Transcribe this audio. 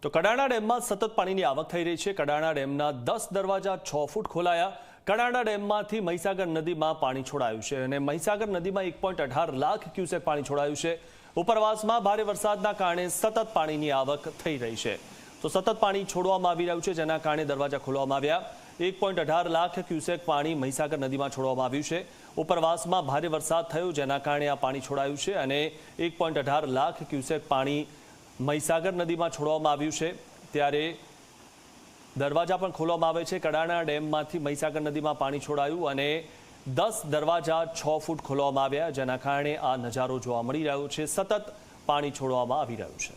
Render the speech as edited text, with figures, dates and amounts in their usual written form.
તો કડાણા ડેમમાં સતત પાણીની આવક થઈ રહી છે। કડાણા ડેમના 10 દરવાજા 6 ફૂટ ખોલાયા। કડાણા ડેમમાંથી મહીસાગર નદીમાં પાણી છોડાયું છે અને મહીસાગર નદીમાં 1.18 લાખ ક્યુસેક પાણી છોડાયું છે। ઉપરવાસમાં ભારે વરસાદના કારણે સતત પાણીની આવક થઈ રહી છે। તો સતત પાણી છોડવામાં આવી રહ્યું છે, જેના કારણે દરવાજા ખોલવામાં આવ્યા। 1.18 લાખ ક્યુસેક પાણી મહીસાગર નદીમાં છોડવામાં આવ્યું છે। ઉપરવાસમાં ભારે વરસાદ થયો, જેના કારણે આ પાણી છોડાયું છે અને 1.18 લાખ ક્યુસેક પાણી મહીસાગર નદીમાં છોડવામાં આવ્યું છે। ત્યારે દરવાજા પણ ખોલવામાં આવે છે। કડાણા ડેમમાંથી મહીસાગર નદીમાં પાણી છોડાયું અને 10 દરવાજા 6 ફૂટ ખોલવામાં આવ્યા, જેના કારણે આ નજારો જોવા મળી રહ્યો છે। સતત પાણી છોડવામાં આવી રહ્યું છે।